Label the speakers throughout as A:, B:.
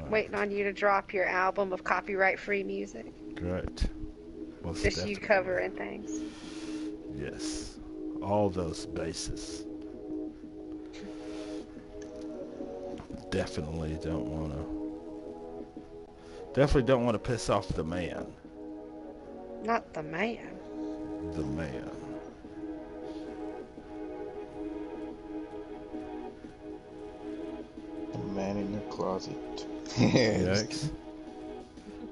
A: Waiting on you to drop your album of copyright-free music.
B: Great. Most
A: Just you
B: definitely.
A: covering things.
B: Yes. All those bases. Definitely don't want to piss off the man.
A: Not the man.
B: The man.
C: The man in the closet.
B: Yikes.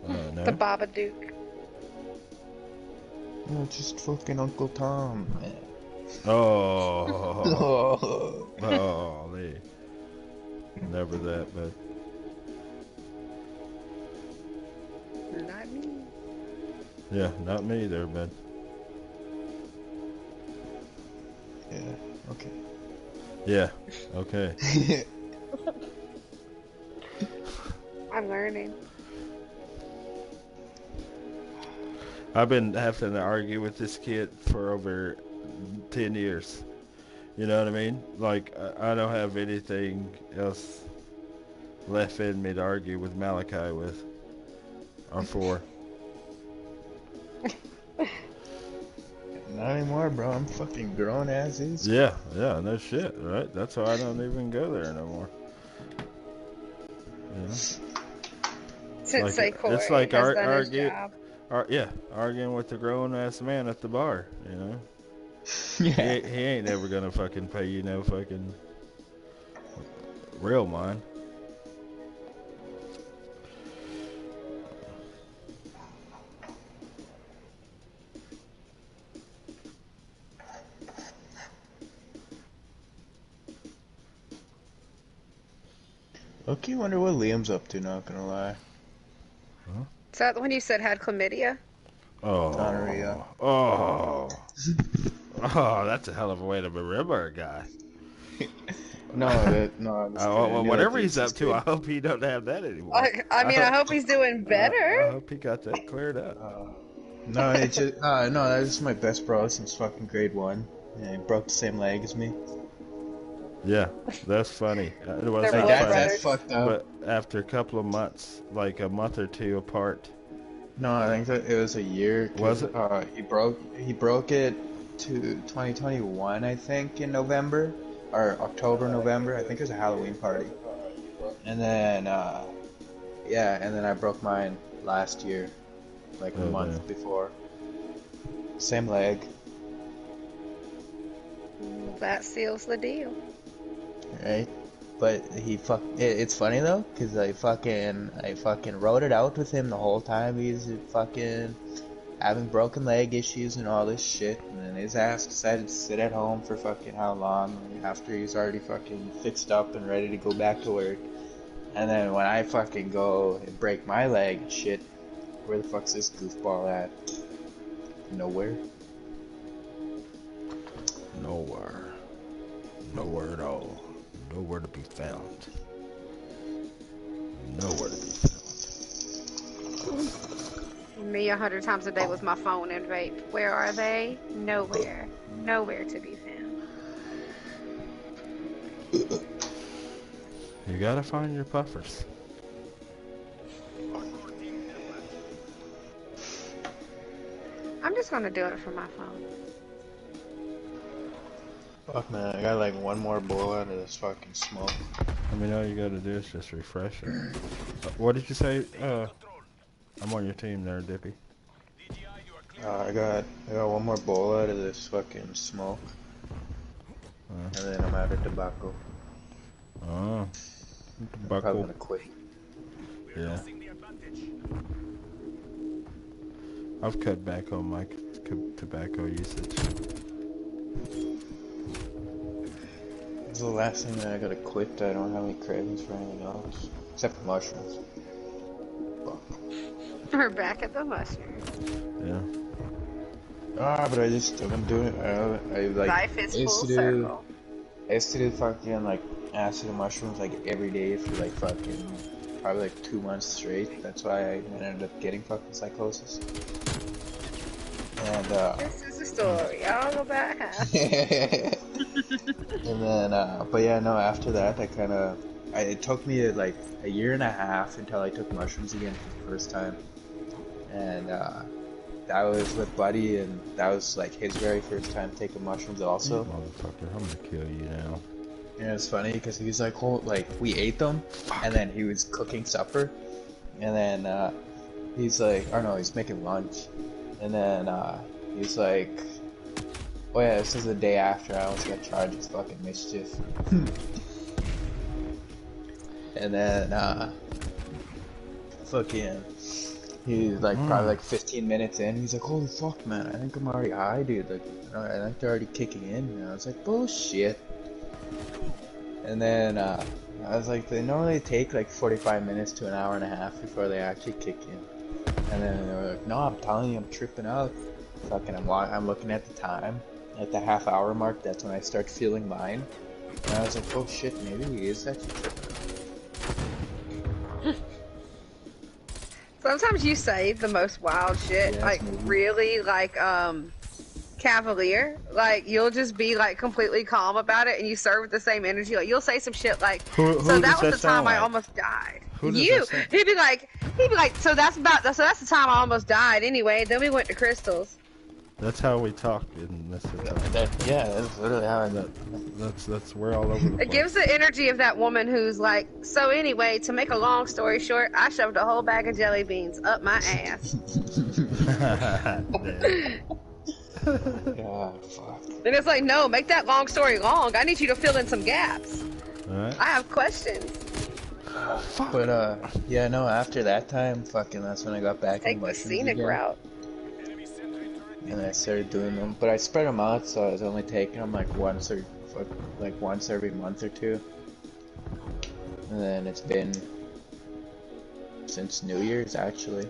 B: No.
A: The Babadook.
C: No, just fucking Uncle Tom.
B: Oh. Oh, never that, but
A: Not me.
B: yeah, not me either, but
C: Yeah, okay.
B: yeah, okay.
A: I'm learning.
B: I've been having to argue with this kid for over 10 years. You know what I mean? Like, I don't have anything else left in me to argue with Malachi with. Or for.
C: Not anymore, bro. I'm fucking grown as is.
B: Yeah, no shit, right? That's why I don't even go there no more. You know?
A: Sensei Corey
B: it's like
A: has done his job.
B: arguing with the grown ass man at the bar, you know?
C: Yeah.
B: He ain't never gonna fucking pay you no fucking real mind.
C: Okay, wonder what Liam's up to, not gonna lie.
A: Is that the one you said had chlamydia?
B: Oh.
C: Gonorrhea.
B: Oh. Oh, that's a hell of a way to remember a guy.
C: No,
B: whatever he's up to, I hope he don't have that anymore.
A: I hope he's doing better.
B: I hope he got that cleared up.
C: No, it's just, no, that was my best bro since fucking grade 1. And he broke the same leg as me.
B: Yeah, that's funny. It was
A: They're
B: not
A: blood
B: funny,
A: brothers.
C: That's fucked up.
B: but after a couple of months, like a month or two apart.
C: No, I think that it was a year.
B: Was it?
C: He broke it to 2021, I think, in November or October, November. I think it was a Halloween party. And then, yeah, and then I broke mine last year, like a month before. Same leg.
A: That seals the deal.
C: Right? But it's funny though, cause I fucking wrote it out with him the whole time he's fucking having broken leg issues and all this shit, and then his ass decided to sit at home for fucking how long after he's already fucking fixed up and ready to go back to work. And then when I fucking go and break my leg and shit, where the fuck's this goofball at? Nowhere.
B: Nowhere at all. Nowhere to be found. Nowhere to be found.
A: Me 100 times a day with my phone and vape. Where are they? Nowhere. Nowhere to be found.
B: You gotta find your puffers.
A: I'm just gonna do it from my phone.
C: Fuck man, I got like one more bowl out of this fucking smoke.
B: I mean, all you gotta do is just refresh it. What did you say? I'm on your team there, Dippy.
C: I got one more bowl out of this fucking smoke. And then I'm out of tobacco.
B: Oh.
C: I'm
B: Tobacco.
C: probably gonna quit.
B: Yeah. I've cut back on my tobacco usage.
C: This is the last thing that I gotta quit. I don't have any cravings for anything else. Except for mushrooms.
A: We're back at the mushroom.
B: Yeah.
C: But I've been doing it. I like.
A: Life is full circle.
C: I used to do fucking like acid and mushrooms like every day for like fucking probably like 2 months straight. That's why I ended up getting fucking psychosis. And
A: This is a story all about how.
C: and then but yeah, no, after that I kinda it took me like a year and a half until I took mushrooms again for the first time, and that was with Buddy, and that was like his very first time taking mushrooms also.
B: Motherfucker, I'm gonna kill you now.
C: And it's funny because he was like, like we ate them, and then he was cooking supper, and then he's like, or no, he's making lunch, and then he's like, oh yeah, this is the day after I almost got charged with fucking mischief. And then fucking, he's like probably like 15 minutes in, he's like, holy fuck man, I think I'm already high, dude, like, I think they're already kicking in, and I was like, bullshit. And then I was like, they normally take like 45 minutes to an hour and a half before they actually kick in. And then they were like, no, I'm telling you, I'm tripping out. Fucking, I'm looking at the time. At the half hour mark, that's when I start feeling mine. And I was like, oh shit, maybe he is actually tripping out.
A: Sometimes you say the most wild shit,
C: Yes,
A: like
C: maybe.
A: really like cavalier. Like you'll just be like completely calm about it, and you serve with the same energy. Like you'll say some shit like,
B: Who
A: "So that
B: does
A: was
B: that
A: the time
B: sound
A: I
B: like?
A: almost died."
B: Who does
A: You.
B: that sound-
A: He'd be like, "So that's the time I almost died." Anyway, then we went to Crystals.
B: That's how we talk in this.
C: Yeah, that's literally how I got.
B: That's we're all over the
A: It
B: place.
A: gives the energy of that woman who's like, "So anyway, to make a long story short, I shoved a whole bag of jelly beans up my ass."
C: Yeah, fuck.
A: And it's like, no, make that long story long. I need you to fill in some gaps.
B: Alright.
A: I have questions.
C: But yeah, no, after that time, fucking, that's when I got back
A: Take
C: in
A: the
C: mushrooms
A: scenic
C: again.
A: route.
C: And I started doing them, but I spread them out, so I was only taking them like once every month or two. And then it's been since New Year's actually.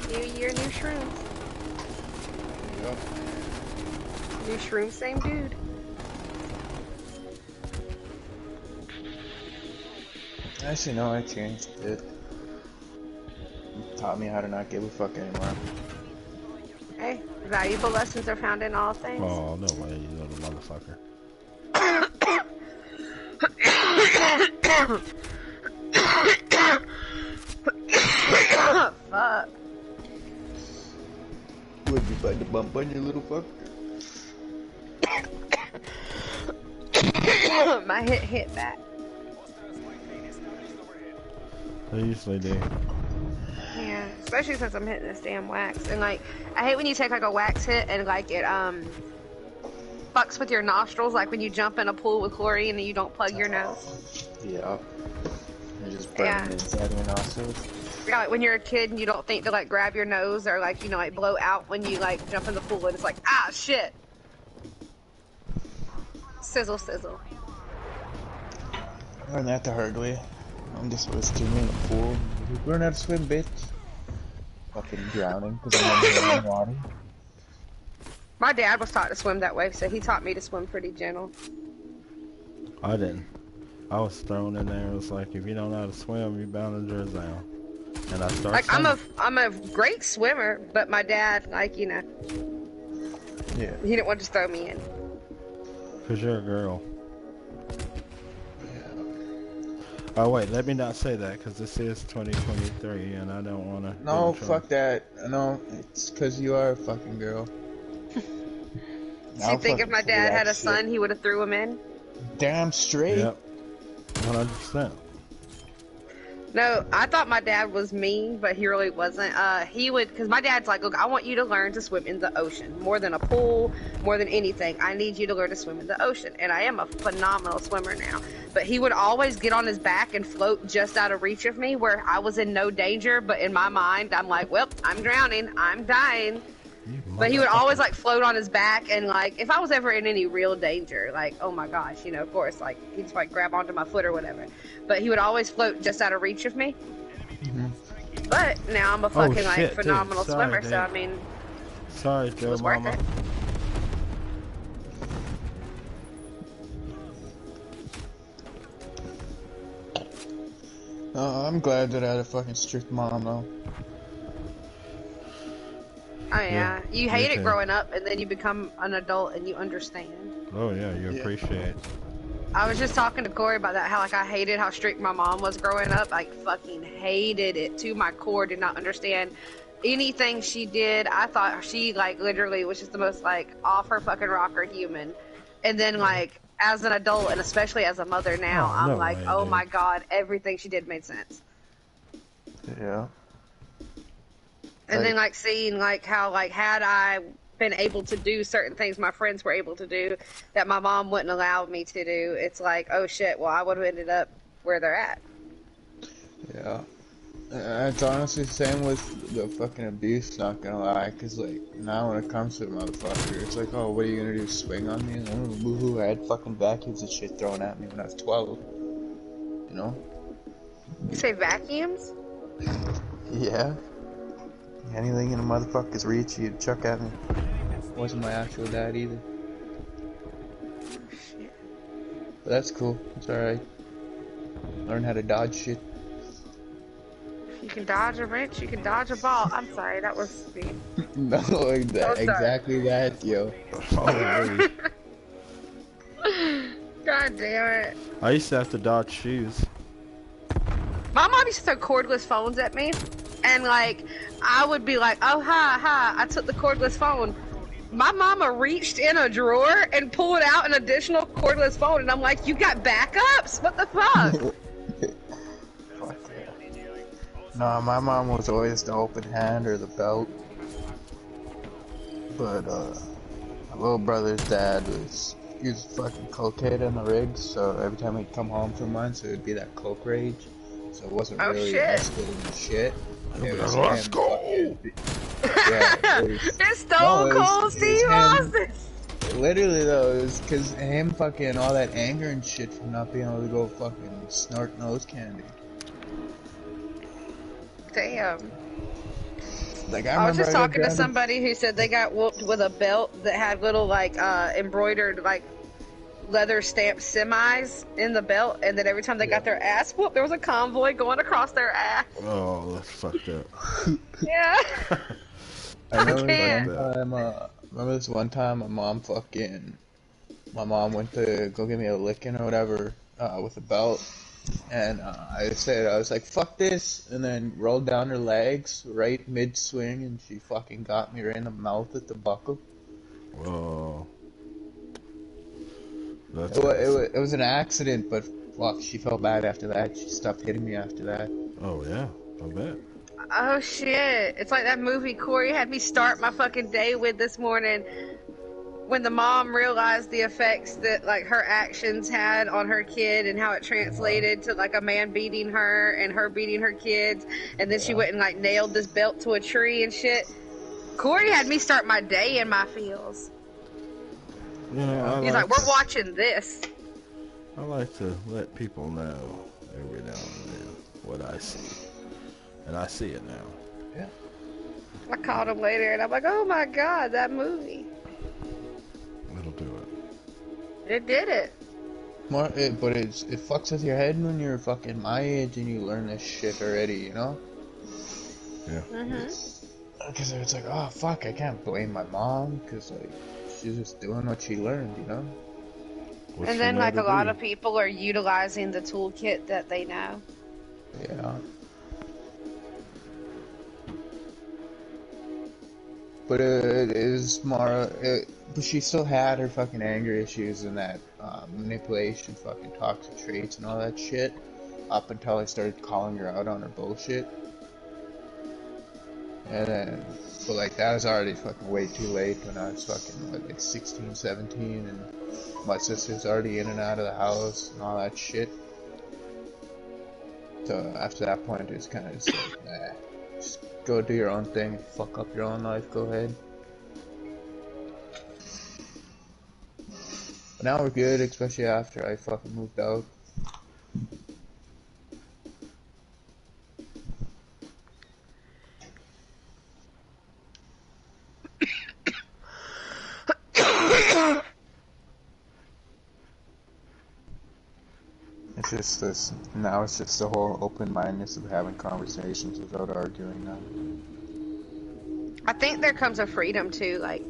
A: New year, new shrooms.
C: Yep.
A: New shrooms, same dude.
C: Actually, no, I changed it. It taught me how to not give a fuck anymore.
A: Hey, valuable lessons are found in all things.
B: Oh no way, you little motherfucker.
A: Fuck.
C: Would you bite the bump on your little fuck?
A: My hit back.
B: They usually do.
A: Yeah, especially since I'm hitting this damn wax. And like, I hate when you take like a wax hit and like it fucks with your nostrils, like when you jump in a pool with chlorine and you don't plug your nose.
C: Yeah. You're just burning
A: Yeah.
C: the inside of your nostrils.
A: Yeah, like when you're a kid and you don't think to like grab your nose or like, you know, like blow out when you like jump in the pool and it's like, ah, shit. Sizzle, sizzle.
C: I learned that the hard way. I'm just swimming in the pool. Learn how to swim, bitch. Fucking drowning because I'm in the water.
A: My dad was taught to swim that way, so he taught me to swim pretty gentle.
B: I didn't. I was thrown in there. It was like, if you don't know how to swim, you're bound to drown. And I started.
A: Like I'm a great swimmer, but my dad, like, you know,
C: Yeah.
A: he didn't want to just throw me in.
B: Cause you're a girl. Oh wait, let me not say that, cause this is 2023, and I don't wanna.
C: No, fuck that. No, it's because you are a fucking girl.
A: Do you think if my dad had a son, he would have threw him in?
C: Damn straight.
B: Yep. 100%.
A: No, I thought my dad was mean, but he really wasn't. He would, because my dad's like, look, I want you to learn to swim in the ocean. More than a pool, more than anything. I need you to learn to swim in the ocean. And I am a phenomenal swimmer now. But he would always get on his back and float just out of reach of me where I was in no danger. But in my mind, I'm like, well, I'm drowning. I'm dying. But he would always like float on his back, and like if I was ever in any real danger, like oh my gosh, you know, of course, like he'd just like grab onto my foot or whatever. But he would always float just out of reach of me. But now I'm a fucking
B: shit,
A: like
B: dude.
A: phenomenal
B: Sorry,
A: swimmer,
B: dude.
A: so I mean,
B: Sorry,
A: it
B: Joe
A: was worth
B: Mama.
A: it.
C: I'm glad that I had a fucking strict mom though.
A: Oh yeah, you
B: me
A: hate it
B: too.
A: growing up, and then you become an adult and you understand.
B: Oh yeah, you
C: Yeah.
B: appreciate.
A: I was just talking to Corey about that, how like I hated how strict my mom was growing up. Like fucking hated it to my core. Did not understand anything she did. I thought she like literally was just the most like off her fucking rocker human. And then like as an adult and especially as a mother now,
B: Oh,
A: I'm
B: no
A: like,
B: way,
A: oh
B: dude.
A: my god, everything she did made sense.
C: Yeah.
A: And then
C: Like-
A: like seeing like how like had I been able to do certain things my friends were able to do that my mom wouldn't allow me to do, it's like, oh shit, well I would have ended up where they're at.
C: Yeah. It's honestly the same with the fucking abuse, not gonna lie, cause like, now when it comes to a motherfucker, it's like, oh, what are you gonna do, swing on me? Oh, woohoo, I had fucking vacuums and shit thrown at me when I was 12. You know?
A: You say vacuums?
C: Yeah. Anything in a motherfucker's reach, you'd chuck at me. Wasn't my actual dad either. But that's cool, it's alright. Learn how to dodge shit.
A: You can dodge a wrench, you can dodge a ball. I'm sorry, that was me.
C: No, like that,
A: sorry.
C: exactly that, yo.
B: Holy.
A: God damn it.
B: I used to have to dodge shoes.
A: My mom used to throw cordless phones at me, and like, I would be like, oh, hi, I took the cordless phone. My mama reached in a drawer and pulled out an additional cordless phone, and I'm like, you got backups? What the fuck?
C: Fuck yeah. No, my mom was always the open hand or the belt. But, my little brother's dad he was fucking cokehead in the rigs, so every time he'd come home from months, it would be that coke rage. So it wasn't
A: Oh,
C: really
A: shit.
C: escalating the shit. It was
B: Let's
C: him
B: go!
C: fucking- Yeah, it was,
A: It's Stone
C: No, it was-
A: Cold
C: it was
A: Steve
C: him.
A: Austin.
C: literally though, it was cause him fucking all that anger and shit from not being able to go fucking snort nose candy.
A: Damn.
C: Like
A: I was just
C: got
A: talking to
C: grounded-
A: somebody who said they got whooped with a belt that had little like embroidered like leather stamped semis in the belt, and then every time they got their ass whooped, there was a convoy going across their ass.
B: Oh, that's fucked up.
A: Yeah.
C: I remember
A: can't.
C: this one time my mom went to go give me a licking or whatever with a belt, and I was like, fuck this, and then rolled down her legs right mid swing, and she fucking got me right in the mouth at the buckle.
B: Whoa. That's
C: It was an accident, but fuck, she felt bad after that. She stopped hitting me after that.
B: Oh yeah, I bet.
A: Oh shit. It's like that movie Corey had me start my fucking day with this morning, when the mom realized the effects that like her actions had on her kid and how it translated to like a man beating her and her beating her kids, and then she went and like nailed this belt to a tree and shit. Corey had me start my day in my feels.
B: You know,
A: He's like, we're watching this.
B: I like to let people know every now and then what I see, and I see it now.
A: I called him later and I'm like, oh my god, that movie.
B: It'll do it.
A: It did it.
C: But it fucks with your head when you're fucking my age and you learn this shit already, you know?
B: Yeah.
C: Because it's like, oh fuck, I can't blame my mom, because like, she's just doing what she learned, you know?
B: What
A: And
B: she
A: then
B: know
A: like
B: to
A: a lot
B: do.
A: of people are utilizing the toolkit that they know.
C: Yeah. But it is more, but she still had her fucking anger issues and that manipulation, fucking toxic traits and all that shit, up until I started calling her out on her bullshit. And then, but like that was already fucking way too late when I was fucking like 16, 17, and my sister's already in and out of the house and all that shit. So after that point, it's kind of just like, nah, just go do your own thing, fuck up your own life, go ahead. But now we're good, especially after I fucking moved out. It's just this, now it's just the whole open-mindedness of having conversations without arguing now.
A: I think there comes a freedom too, like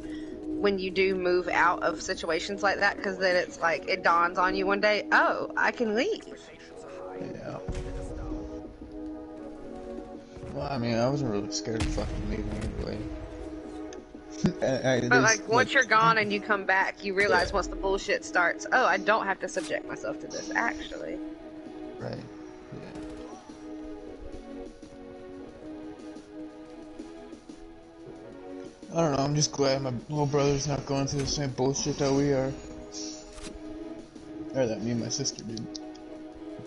A: when you do move out of situations like that, because then it's like it dawns on you one day, oh, I can leave.
C: Yeah. Well, I mean, I wasn't really scared of fucking leaving anyway.
A: But like once you're gone and you come back, you realize once the bullshit starts, oh, I don't have to subject myself to this actually.
C: Right. Yeah. I don't know, I'm just glad my little brother's not going through the same bullshit that we are. Or that me and my sister did.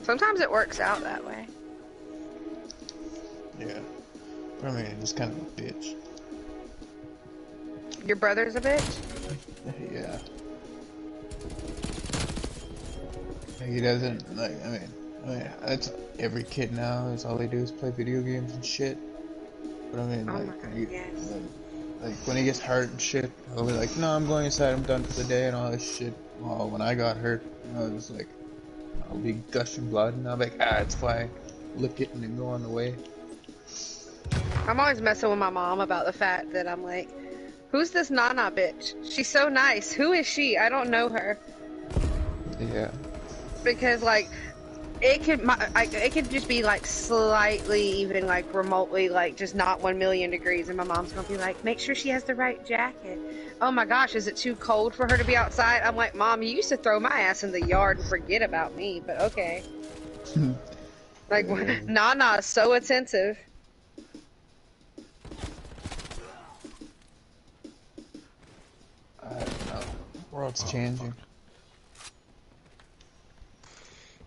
A: Sometimes it works out that way.
C: Yeah. But I mean, he's kind of a bitch.
A: Your brother's a bitch?
C: Yeah. Like, he doesn't, like, I mean, that's every kid now, is all they do is play video games and shit. But I mean,
A: Oh
C: like,
A: my God, yes.
C: like, when he gets hurt and shit, he'll be like, no, I'm going inside, I'm done for the day and all this shit. Well, when I got hurt, it was like, I'll be gushing blood and I'll be like, it's fine. Lick it and then go on the way.
A: I'm always messing with my mom about the fact that I'm like, who's this Nana bitch? She's so nice. Who is she? I don't know her.
C: Yeah.
A: Because like, it could just be like slightly, even like remotely, like just not 1,000,000 degrees, and my mom's gonna be like, make sure she has the right jacket. Oh my gosh, is it too cold for her to be outside? I'm like, Mom, you used to throw my ass in the yard and forget about me, but okay. Like, Nana is so attentive.
C: I don't know. The world's changing.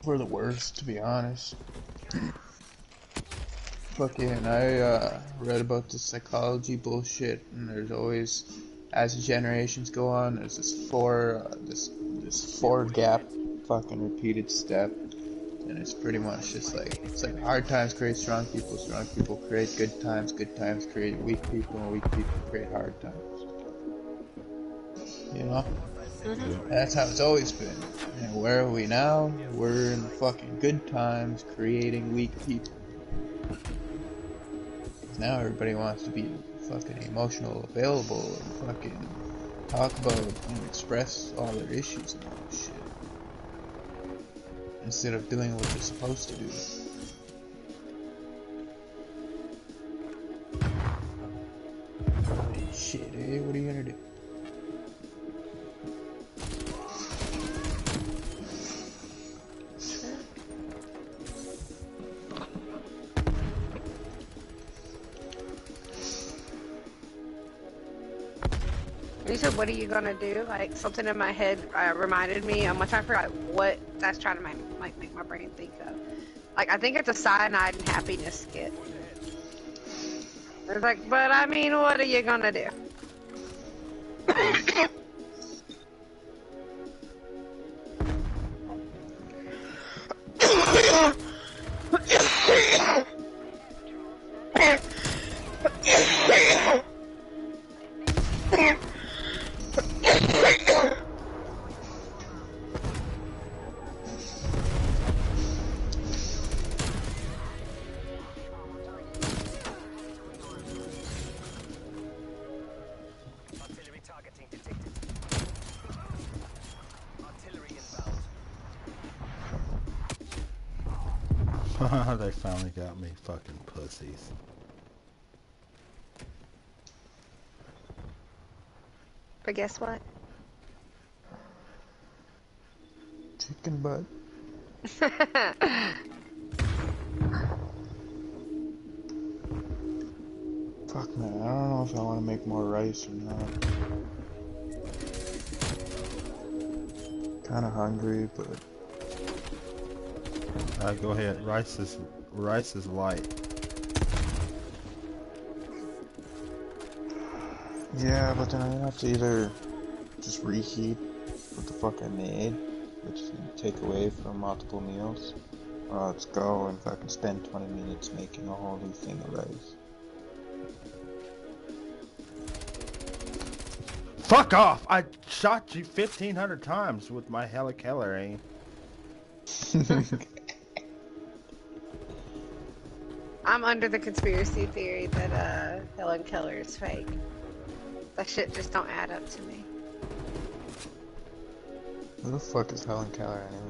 C: For the worst, to be honest. Fucking, I read about the psychology bullshit, and there's always, as the generations go on, there's this four gap fucking repeated step, and it's pretty much just like, it's like hard times create strong people create good times create weak people, and weak people create hard times. You know?
A: Mm-hmm.
C: That's how it's always been. And where are we now? We're in fucking good times creating weak people. Now everybody wants to be fucking emotional, available, and fucking talk about and express all their issues and all this shit. Instead of doing what they're supposed to do. Shit, what are you gonna do?
A: You said, what are you gonna do? Like, something in my head reminded me, I'm trying to figure out what that's trying to make my brain think of. Like, I think it's a cyanide and happiness skit. It's like, but I mean, what are you gonna do?
B: They finally got me, fucking pussies.
A: But guess what?
C: Chicken butt. Fuck man, I don't know if I want to make more rice or not. Kinda hungry, but...
B: Go ahead. Rice is light.
C: Yeah, but then I have to either just reheat what the fuck I made, which can take away from multiple meals, or I'll just go and fucking spend 20 minutes making a whole new thing of rice.
B: Fuck off! I shot you 1,500 times with my Heliceller aim.
A: I'm under the conspiracy theory that Helen Keller is fake. That shit just don't add up to me.
C: Who the fuck is Helen Keller anyway?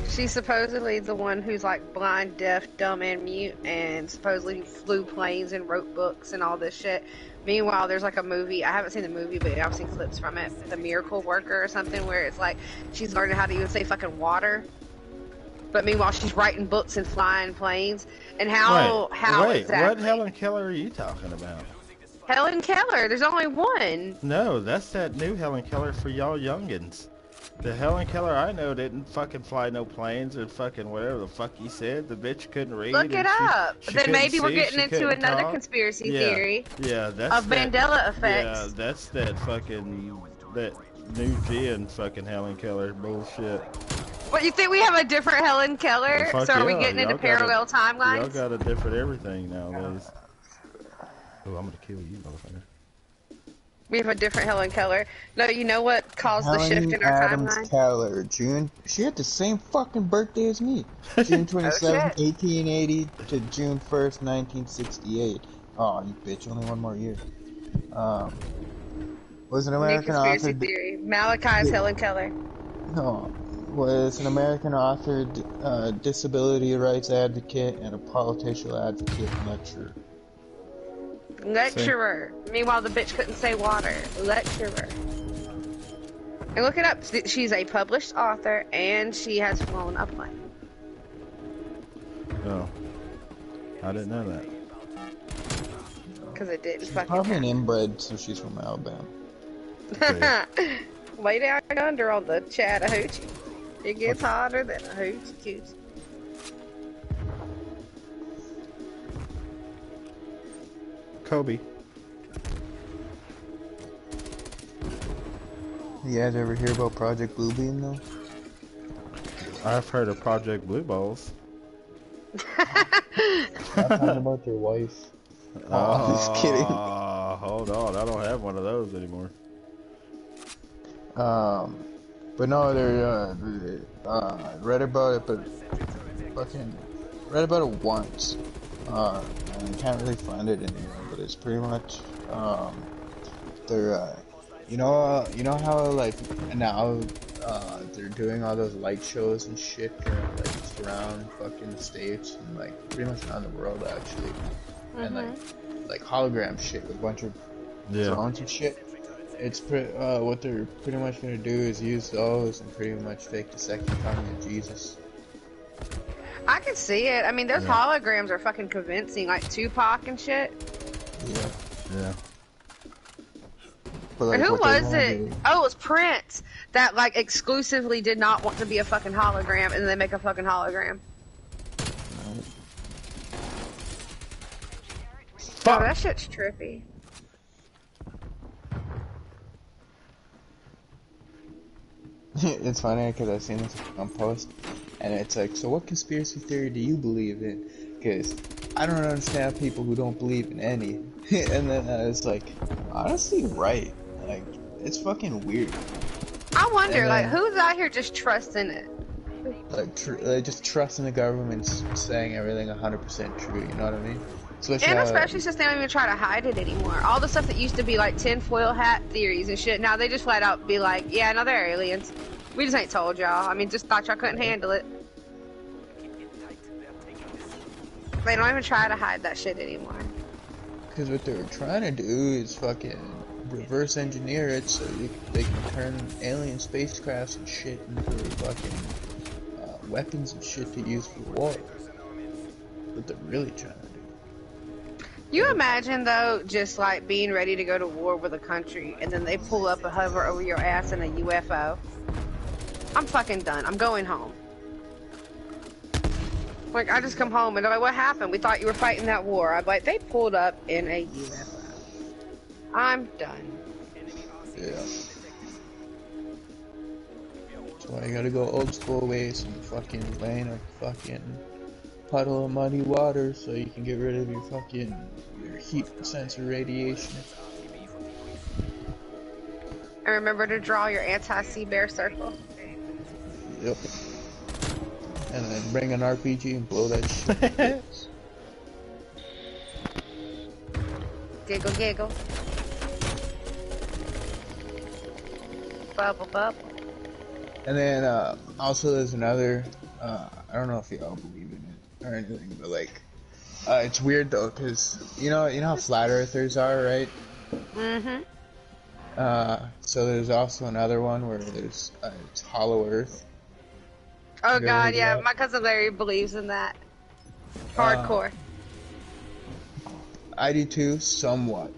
A: She's supposedly the one who's like blind, deaf, dumb, and mute, and supposedly flew planes and wrote books and all this shit. Meanwhile, there's like a movie, I haven't seen the movie, but I've seen clips from it, The Miracle Worker or something, where it's like she's learning how to even say fucking water. But meanwhile, she's writing books and flying planes. And how
B: Wait,
A: exactly?
B: what Helen Keller are you talking about?
A: Helen Keller, there's only one.
B: No, that's that new Helen Keller for y'all youngins. The Helen Keller I know didn't fucking fly no planes or fucking whatever the fuck he said. The bitch couldn't read.
A: Look it up.
B: She
A: Then maybe we're
B: see,
A: getting into
B: couldn't
A: another
B: talk.
A: conspiracy theory
B: Yeah, that's
A: of
B: that,
A: Mandela effects.
B: Yeah, that's that new gen fucking Helen Keller bullshit.
A: What, you think we have a different Helen Keller?
B: Fuck
A: So are we
B: yeah,
A: getting into
B: y'all
A: parallel timelines?
B: Y'all got a different everything nowadays. Oh, I'm gonna kill you, motherfucker.
A: We have a different Helen Keller. No, you know what caused the
C: Helen
A: shift in our
C: Adams
A: timeline?
C: Keller, June. She had the same fucking birthday as me. June 27th, 1880 to June 1st, 1968. Oh, you bitch! Only one more year. Was an
A: New
C: American
A: conspiracy
C: author.
A: theory. Malachi's Helen Keller.
C: No, was an American author, disability rights advocate, and a political advocate and lecturer.
A: Lecturer. Meanwhile, the bitch couldn't say water. Lecturer. And look it up. She's a published author, and she has flown a plane.
B: Oh, I didn't know that.
A: Because it didn't
C: She's
A: fucking
C: probably an
A: happen.
C: inbred, so she's from Alabama.
A: Lay down under on the Chattahoochee. It gets hotter than a hoochie coochie.
B: Kobe.
C: You guys ever hear about Project Bluebeam though?
B: I've heard of Project Blue Balls.
C: I'm talking about your wife. Oh, just kidding.
B: Hold on, I don't have one of those anymore.
C: But no, they're read about it, but fucking read about it once. I can't really find it anywhere, but it's pretty much they're you know how like now they're doing all those light shows and shit like just around fucking the States and like pretty much around the world actually, and like hologram shit with a bunch of drones and shit. It's what they're pretty much gonna do is use those and pretty much fake the second coming of Jesus.
A: I can see it. I mean, those holograms are fucking convincing, like Tupac and shit.
B: Yeah.
C: But, like,
A: Or who
C: what they
A: was
C: wanna
A: it?
C: do-
A: Oh, it was Prince that like exclusively did not want to be a fucking hologram, and then they make a fucking hologram. Oh, that shit's trippy.
C: It's funny because I've seen this on post, and it's like, so what conspiracy theory do you believe in? Because I don't understand people who don't believe in any. And then it's like, honestly, right? Like, it's fucking weird.
A: I wonder,
C: And
A: like,
C: then-
A: who's out here just trusting it?
C: Like, just trusting the government saying everything 100% true. You know what I mean?
A: And especially since they don't even try to hide it anymore. All the stuff that used to be like tinfoil hat theories and shit, now they just flat out be like, yeah, no, they're aliens. We just ain't told y'all. I mean, just thought y'all couldn't handle it. They don't even try to hide that shit anymore.
C: Because what they were trying to do is fucking reverse engineer it so they can turn alien spacecrafts and shit into fucking weapons and shit to use for war. What they're really trying to do.
A: You imagine though, just like being ready to go to war with a country, and then they pull up and hover over your ass in a UFO. I'm fucking done. I'm going home. Like, I just come home and they're like, what happened? We thought you were fighting that war. I'm like, they pulled up in a UFO. I'm done.
C: Yeah. That's why you gotta go old school ways and fucking lay in a fucking puddle of muddy water so you can get rid of your heat sensor radiation.
A: And remember to draw your anti-sea bear circle.
C: Yep. And then bring an RPG and blow that shit.
A: Giggle, giggle. Bubble, bubble.
C: And then also there's another. I don't know if y'all believe in it or anything, but like, it's weird though, cause you know how flat earthers are, right?
A: Mm-hmm.
C: So there's also another one where there's it's hollow earth.
A: Oh
C: You ever heard
A: god,
C: of
A: yeah,
C: that?
A: my cousin Larry believes in that. Hardcore.
C: I do too, somewhat.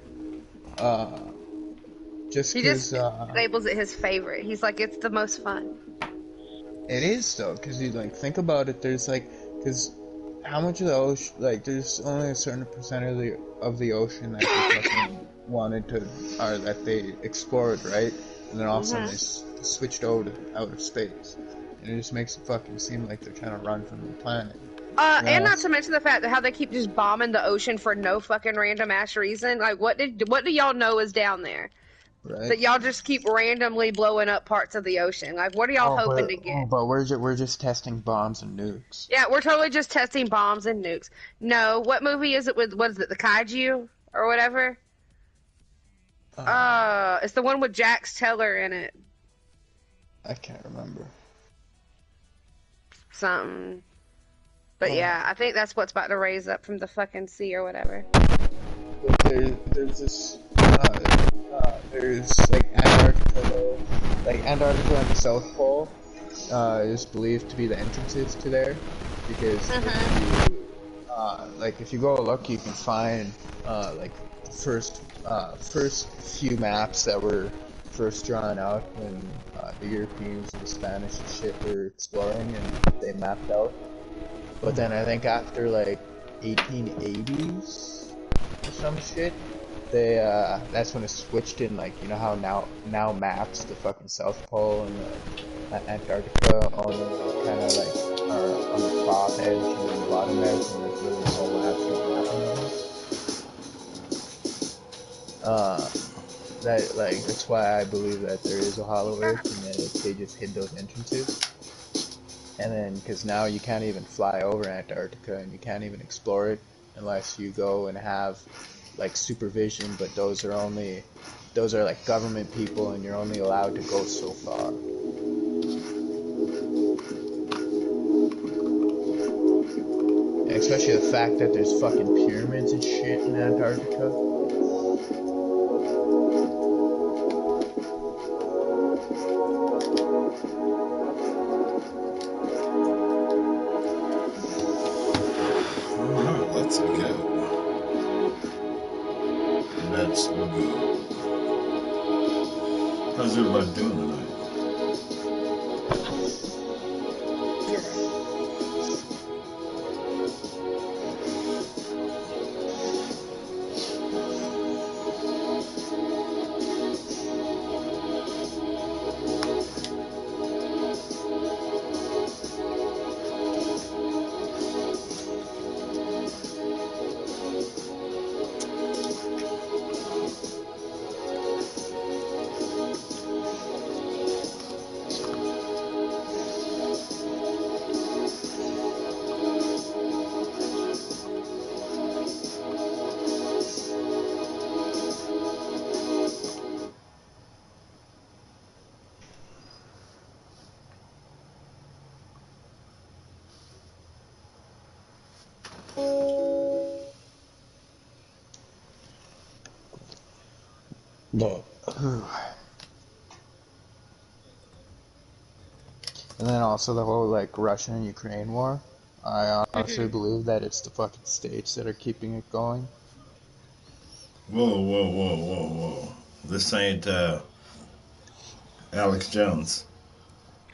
C: Just
A: He
C: cause
A: just labels it his favorite. He's like, it's the most fun.
C: it is though, cause you like think about it. There's like, cause how much of the ocean? Like, there's only a certain percent of the ocean that they fucking wanted to, or that they explored, right? And then all of a sudden they switched over to outer space, and it just makes it fucking seem like they're trying to run from the planet. You
A: And
C: know?
A: not to mention the fact that how they keep just bombing the ocean for no fucking random ass reason. Like, what do y'all know is down there?
C: Right?
A: That y'all just keep randomly blowing up parts of the ocean. Like, what are y'all hoping to get?
C: But we're just testing bombs and nukes.
A: Yeah, we're totally just testing bombs and nukes. No, what movie is it with, what is it, the Kaiju? Or whatever? It's the one with Jax Teller in it.
C: I can't remember.
A: Something. But yeah, I think that's what's about to raise up from the fucking sea or whatever.
C: There's this, there's like Antarctica, and the South Pole, is believed to be the entrances to there, because if you go look, you can find, like, the first few maps that were first drawn out when, the Europeans and the Spanish and shit were exploring, and they mapped out. But then I think after, like, 1880s or some shit, they, that's when it switched in, like, you know how now maps, the fucking South Pole and the Antarctica on kind of, like, are on the top edge and the bottom edge, and there's really no actual mapping. That's why I believe that there is a hollow earth, and that they just hid those entrances. And then, because now you can't even fly over Antarctica, and you can't even explore it unless you go and have, like, supervision, but those are like government people, and you're only allowed to go so far. And especially the fact that there's fucking pyramids and shit in Antarctica.
D: Let's go. Let's go. How's everybody doing tonight?
C: No. And then also the whole, like, Russia and Ukraine war. I honestly believe that it's the fucking states that are keeping it going.
D: Whoa. This ain't, Alex Jones.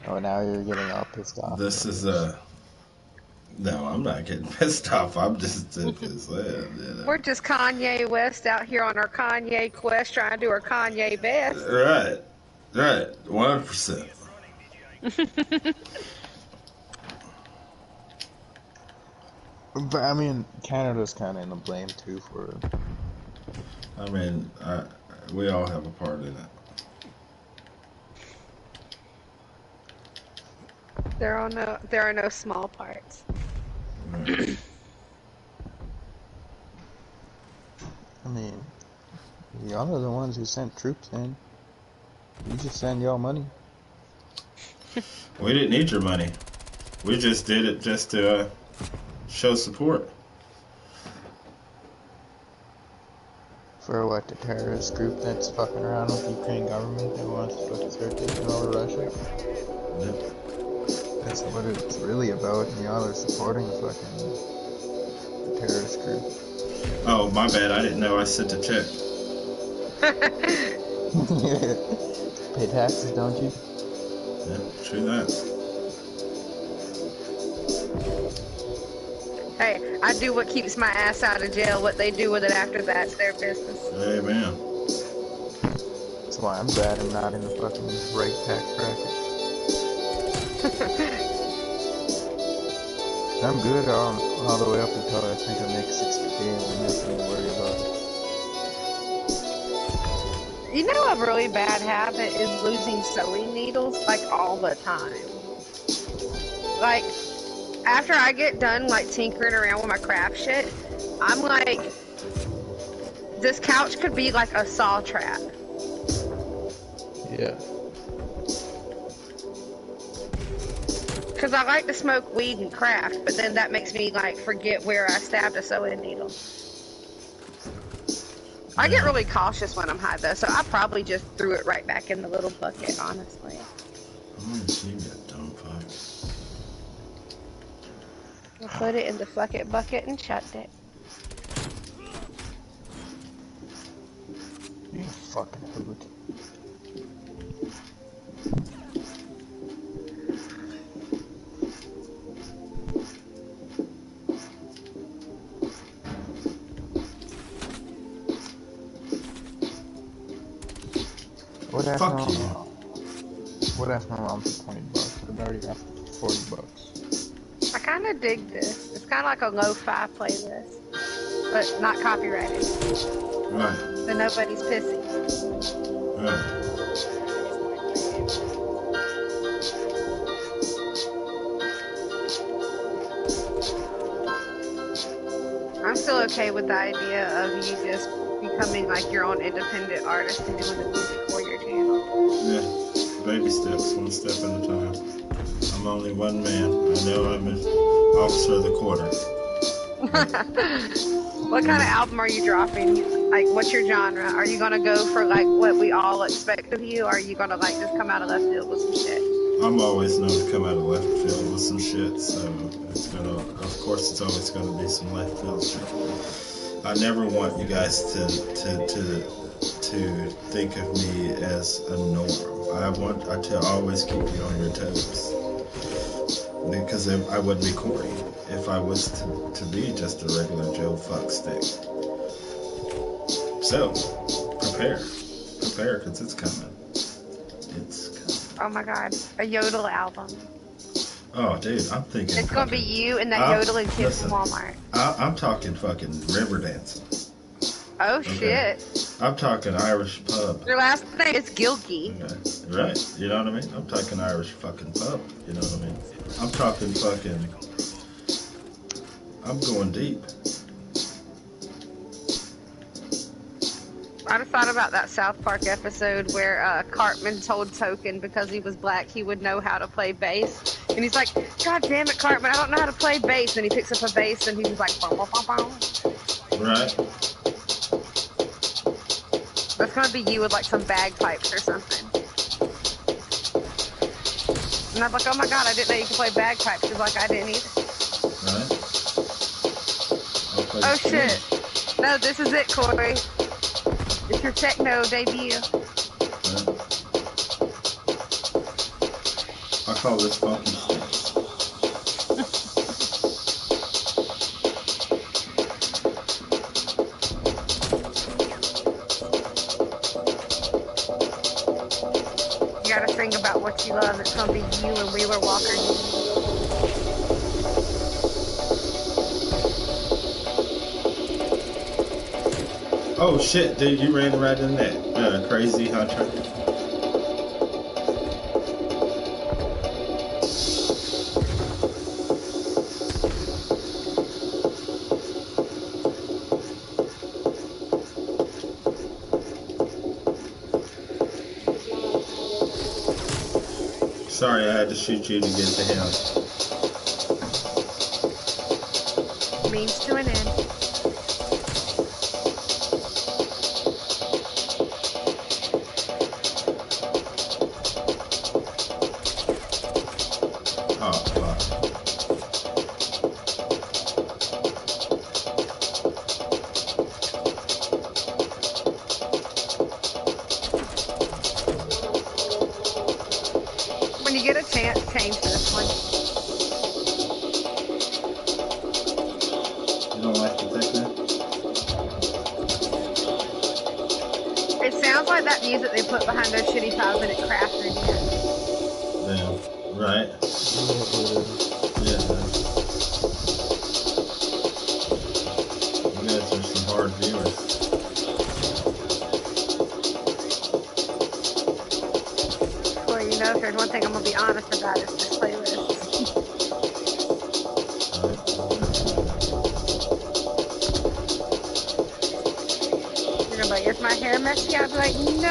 C: Oh, now you're getting all pissed off.
D: This is, no, I'm not getting pissed off. I'm just pissed.
A: We're just Kanye West out here on our Kanye quest, trying to do our Kanye best.
D: Right. 100%.
C: But, I mean, Canada's kind of in the blame, too, for it.
D: I mean, we all have a part in it.
A: There are no small parts.
C: I mean, Y'all are the ones who sent troops in. You just send y'all money.
D: We didn't need your money. We just did it just to show support.
C: For what, the terrorist group that's fucking around with the Ukraine government that wants to fucking start taking over Russia?
D: Yep.
C: That's what it's really about, and y'all are supporting fucking the terrorist group.
D: Oh, my bad. I didn't know I sent a check.
C: Pay taxes, don't you?
D: Yeah, true that.
A: Hey, I do what keeps my ass out of jail. What they do with it after that's their business.
D: Amen.
C: That's why I'm glad I'm not in the fucking right tax bracket. I'm good all the way up until I think I make 60K and then nothing to worry about.
A: You know, a really bad habit is losing sewing needles like all the time. Like, after I get done like tinkering around with my craft shit, I'm like, this couch could be like a saw trap.
C: Yeah.
A: Because I like to smoke weed and craft, but then that makes me like forget where I stabbed a sewing needle. I get really cautious when I'm high though, so I probably just threw it right back in the little bucket, honestly.
D: You got dumb fuck.
A: I put it in the fucking bucket and shut it.
C: You fucking hoot.
D: Fuck you.
C: What asked my mom for $20? I've already got $40.
A: I kind of dig this. It's kind of like a lo-fi playlist, but not copyrighted.
D: Right.
A: So nobody's pissing.
D: Right.
A: I'm still okay with the idea of you just becoming like your own independent artist and doing the music for your channel.
D: Yeah. Baby steps, one step at a time. I'm only one man. I know I'm an officer of the quarter.
A: What kind of album are you dropping? Like, what's your genre? Are you gonna go for like what we all expect of you, or are you gonna like just come out of left field with some shit?
D: I'm always known to come out of left field with some shit, so it's gonna, of course, it's always gonna be some left field shit. I never want you guys to think of me as a norm. I to always keep you on your toes, because I wouldn't be corny if I was to be just a regular Joe fuckstick. So prepare, because it's coming. It's coming.
A: Oh my god, a Yodel album.
D: Oh, dude, I'm thinking.
A: It's gonna be you and that yodeling kid from Walmart.
D: I'm talking fucking river dancing.
A: Oh
D: Okay.
A: shit.
D: I'm talking Irish pub.
A: Your last name is Gilkey.
D: Okay. Right. You know what I mean? I'm talking Irish fucking pub. You know what I mean? I'm talking fucking. I'm going deep.
A: I just thought about that South Park episode where Cartman told Token because he was black he would know how to play bass. And he's like, God damn it, Cartman, I don't know how to play bass. And he picks up a bass and he's just like, bum, bum, bum, bum.
D: Right.
A: That's gonna be you with like some bagpipes or something. And I'm like, oh my god, I didn't know you could play bagpipes. She's like, I didn't either.
D: Right.
A: Oh shit. No, this is it, Corey. It's your techno debut.
D: Right. I call this funky sticks.
A: You gotta sing about what you love. It's gonna be you and Wheeler Walker.
D: Oh shit, dude, you ran right in that crazy hunter. Sorry, I had to shoot you to get to him.
A: Means to an end.
D: Oh, fuck.
A: When you get a chance, change this one.
D: You don't like the techno?
A: It sounds like that music they put behind those shitty 5-minute craft videos.
D: Damn. Right? Yeah. You guys are some hard viewers.
A: Well, you know, if there's one thing I'm gonna be honest about, it's this playlist. You're gonna be like, is my hair messy? I'd be like, no.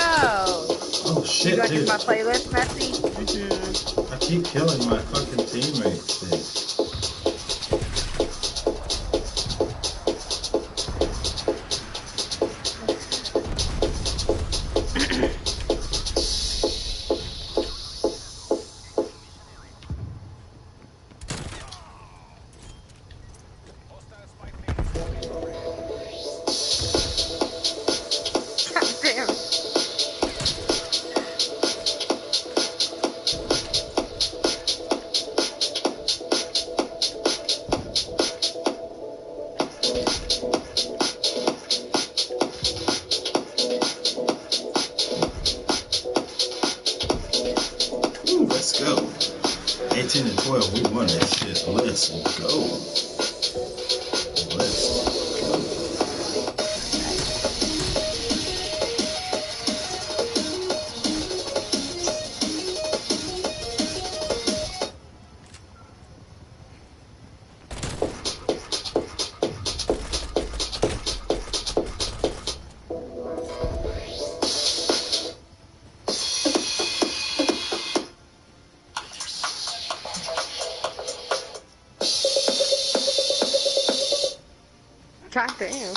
D: Oh
A: You
D: shit,
A: like, is
D: dude.
A: my playlist messy? Mm-hmm.
D: I keep killing my fucking teammates, dude.
A: God damn.
D: Ooh, let's go. 18 and 12, we won that shit. Let's go. Let's go.
A: God damn.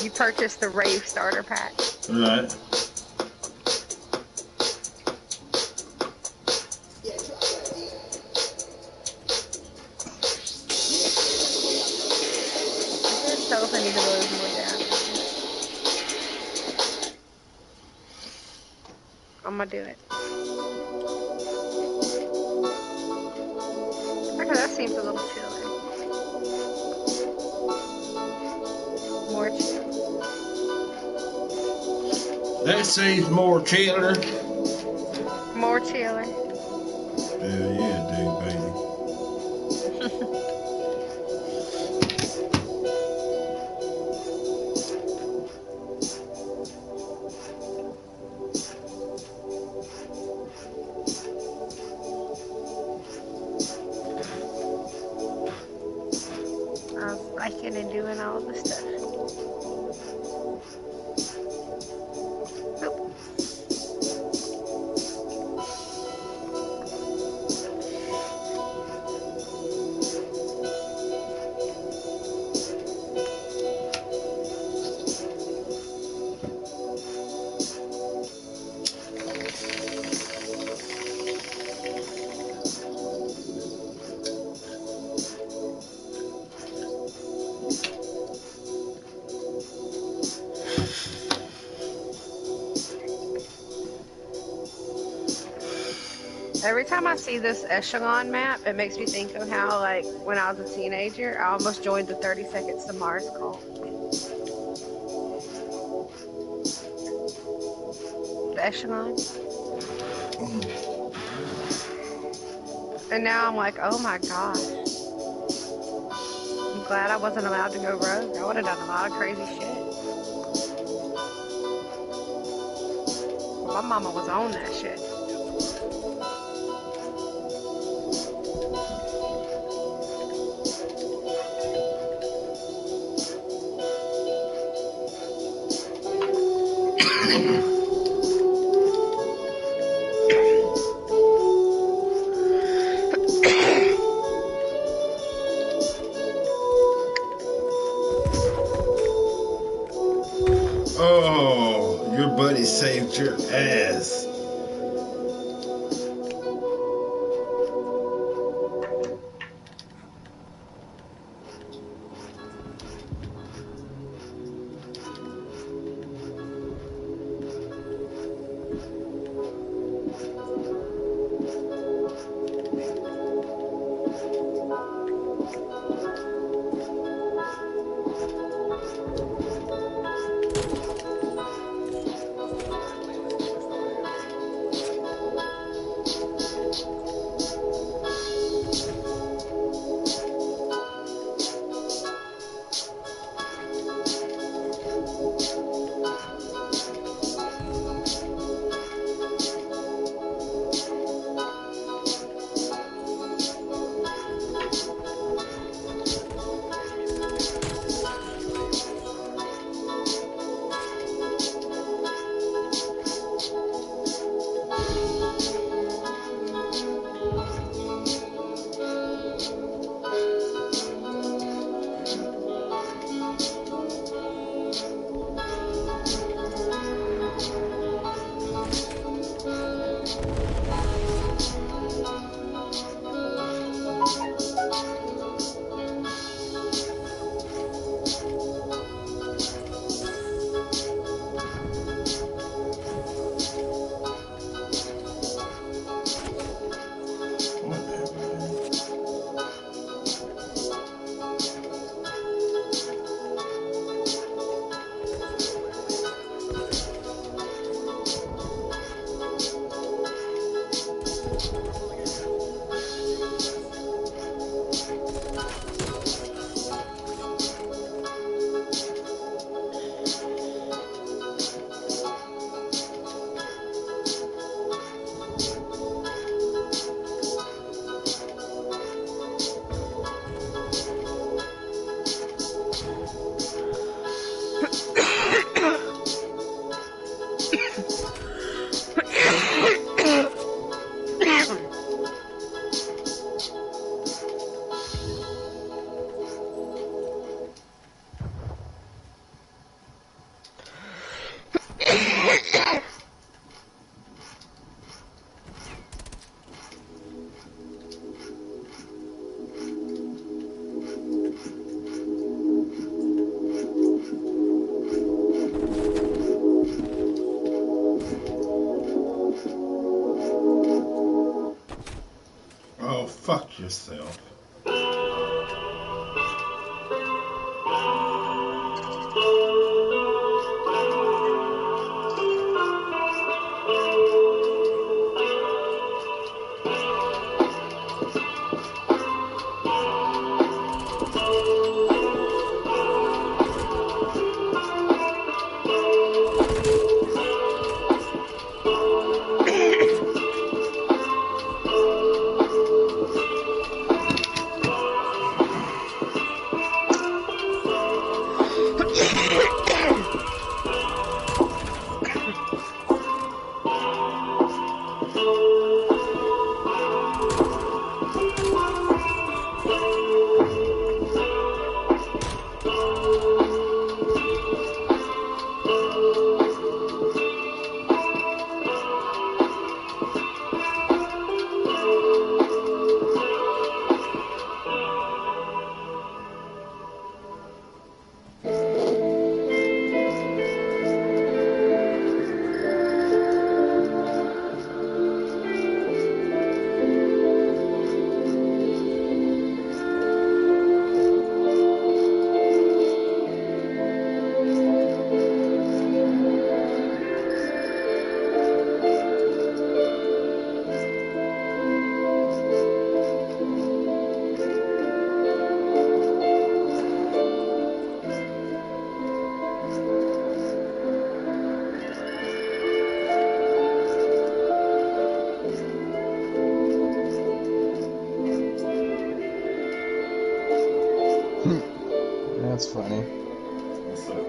A: You purchased the Rave starter pack.
D: Right.
A: Yourself, I need to lose more damage. I'm gonna do it. Okay, that seems a little chilly. More chill.
D: That seems more chiller.
A: More chiller.
D: Hell yeah, dude, baby.
A: I was liking and doing all the stuff. Nope. Every time I see this echelon map, it makes me think of how, like, when I was a teenager, I almost joined the 30 Seconds to Mars cult. The echelon. And now I'm like, oh my gosh. I'm glad I wasn't allowed to go rogue. I would have done a lot of crazy shit. My mama was on that shit.
D: beat your ass. Oh, fuck yourself.
C: That's funny.
D: What's up?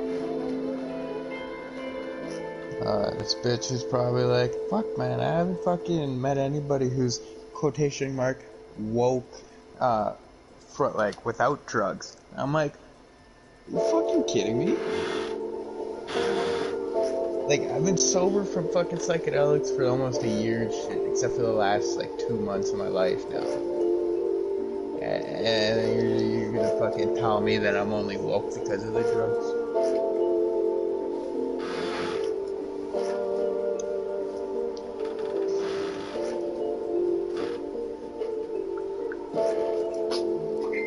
C: This bitch is probably like, fuck man, I haven't fucking met anybody who's quotation mark woke, like without drugs. I'm like, you fucking kidding me? Like, I've been sober from fucking psychedelics for almost a year and shit, except for the last, like, 2 months of my life now. And you're gonna fucking tell me that I'm only woke because of the drugs?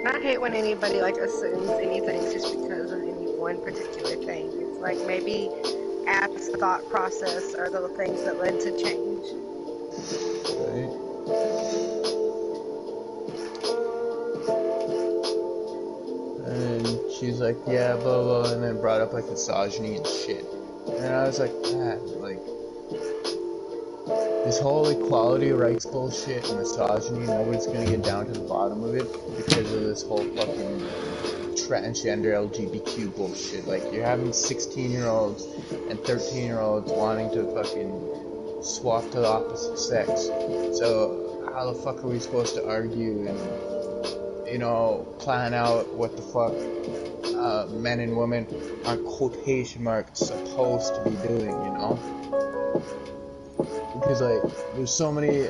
A: I hate when anybody like assumes anything just because of any one particular thing. It's like maybe ask the thought process or the things that led to change.
C: Right? And she's like, yeah, blah, blah, and then brought up, like, misogyny and shit. And I was like, like, this whole equality rights bullshit and misogyny, nobody's gonna get down to the bottom of it because of this whole fucking transgender LGBTQ bullshit. Like, you're having 16-year-olds and 13-year-olds wanting to fucking swap to the opposite sex. So, how the fuck are we supposed to argue and, you know, plan out what the fuck men and women on quotation marks supposed to be doing, you know? Because like there's so many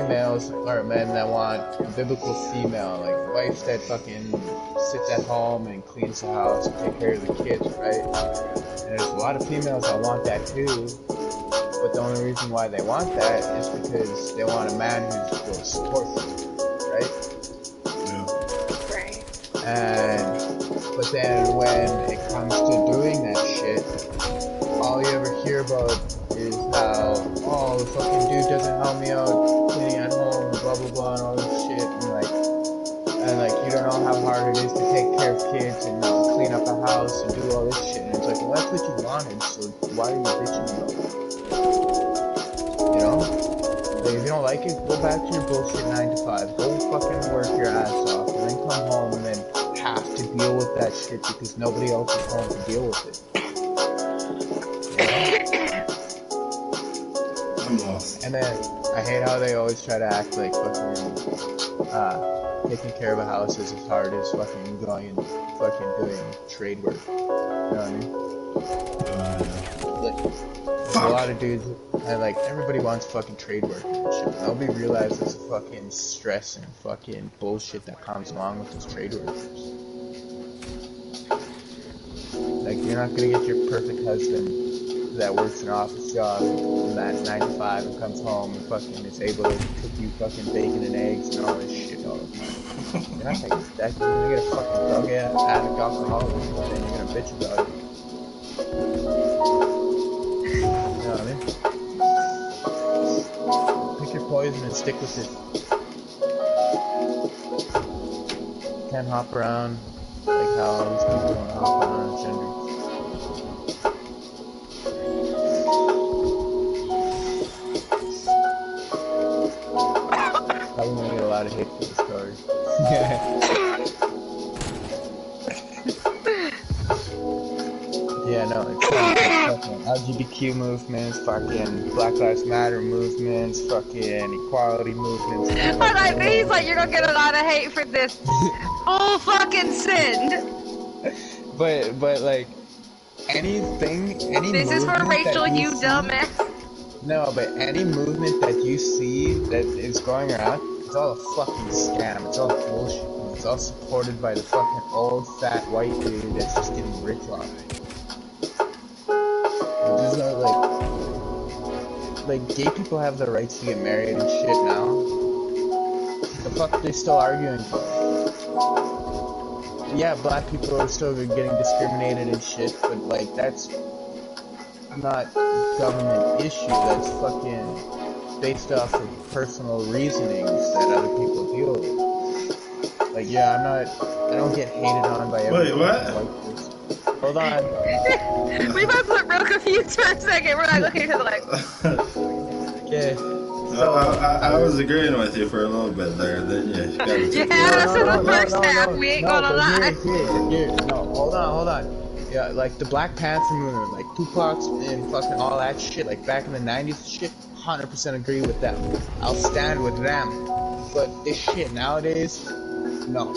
C: males or men that want a biblical female, like wife that fucking sits at home and cleans the house and take care of the kids, right? And there's a lot of females that want that too, but the only reason why they want that is because they want a man who's going to support them, right?
A: Right.
C: But then when it comes to doing that shit, all you ever hear about is how, oh, the fucking dude doesn't help me out cleaning at home, blah blah blah, and all this shit, and like you don't know how hard it is to take care of kids and clean up the house and do all this shit, and it's like, well, that's what you wanted, so why are you bitching about it? You know? Like, if you don't like it, go back to your bullshit 9 to 5, go fucking work your ass off, and then come home and then have to deal with that shit because nobody else is home to deal with it.
D: I'm lost.
C: And then I hate how they always try to act like fucking taking care of a house is as hard as fucking going and fucking doing trade work. You know what I mean? Like, there's a lot of dudes and like everybody wants fucking trade work and shit. Nobody realizes the fucking stress and fucking bullshit that comes along with those trade workers. Like, you're not gonna get your perfect husband that works an office job and that's 9 to 5 and comes home and fucking is able to cook you fucking bacon and eggs and all this shit all the time. You're not gonna get that. You're gonna get a fucking drug addict alcoholic and then you're gonna bitch about it. You know what I mean? Pick your poison and stick with it. You can't hop around like how all these people want to hop around gender. Probably gonna get a lot of hate for this story. Yeah, no, it's fucking LGBTQ movements, fucking Black Lives Matter movements, fucking equality movements.
A: But I think he's like, you're gonna get a lot of hate for this full fucking sin.
C: But like, any
A: This is for
C: movement
A: Rachel,
C: that
A: you
C: see-
A: dumbass.
C: No, but any movement that you see that is going around, it's all a fucking scam. It's all bullshit. It's all supported by the fucking old fat white dude that's just getting rich off it. There's no like gay people have the rights to get married and shit now. The fuck are they still arguing for? Yeah, black people are still getting discriminated and shit, but like that's not a government issue. That's fucking based off of personal reasonings that other people deal with. Like, yeah, I don't get hated on by everybody.
D: Wait, what?
C: Like this. Hold on.
A: We both look real confused for a second. We're like looking at each other like,
C: Okay.
D: I was agreeing with you for a little bit there. Then you gotta
A: yeah,
D: take
A: that's
D: it.
A: the first half. We ain't gonna
C: but
A: lie.
C: Here. No, hold on. Yeah, like the Black Panther movement, like Tupac's and fucking all that shit, like back in the 90s shit, 100% agree with them. I'll stand with them. But this shit nowadays, no.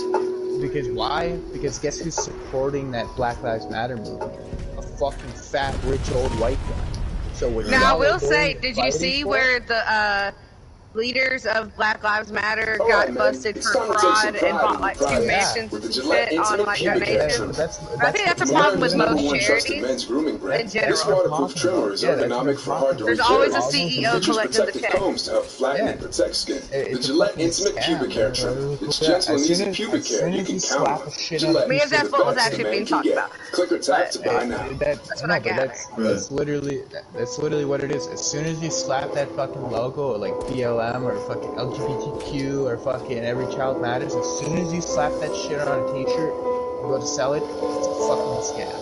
C: Because why? Because guess who's supporting that Black Lives Matter movement? A fucking fat, rich, old white guy. So when
A: Now, I
C: y'all
A: will
C: are
A: say,
C: going
A: did you
C: fighting
A: see
C: for
A: where the leaders of Black Lives Matter
E: All right,
A: got
E: man.
A: busted
E: It's
A: for
E: time to take some
A: fraud and
E: pride
A: bought
E: in your
A: like 2
E: private
C: Yeah.
A: mansions
E: with the
A: and
E: Gillette
A: shit on
E: Intimate
A: like
E: Pubic Hair
A: donations?
E: Trimmer.
A: I think that's a
E: It's
A: problem with
E: America's number
A: most
E: one trusted
A: charities
E: men's grooming brand.
A: in
E: This
A: general.
E: waterproof trimmer is
C: Yeah, that's what
E: ergonomic
C: I'm
E: for
C: talking
E: hard-to-reach
A: There's
C: about.
A: always a
E: areas.
C: All those
A: CEO
E: Features
A: collecting the
E: protective
A: check.
E: combs to help flatten
C: Yeah.
E: and protect skin. The
C: It's a
E: Gillette
C: fucking
E: Intimate
C: scam,
E: Pubic Hair
C: man.
E: Trimmer. It's
C: Yeah,
E: gentle and easy pubic
C: as
E: care
C: soon
E: you
C: as
E: can
C: you
E: count
C: slap
E: on.
C: a shit on a
E: Gillette,
A: Me and
C: piece
E: for
C: of
E: the
A: that's what was
E: best a
A: actually
E: man
A: being
E: can
A: talked
E: get.
A: about.
E: Click or tap
A: But
E: to buy now.
A: that's what I gathered.
C: that's literally what it is. As soon as you slap that fucking logo, or like BLM or fucking LGBTQ or fucking Every Child Matters, as soon as you slap that shit on a t-shirt and go to sell it, it's a fucking scam.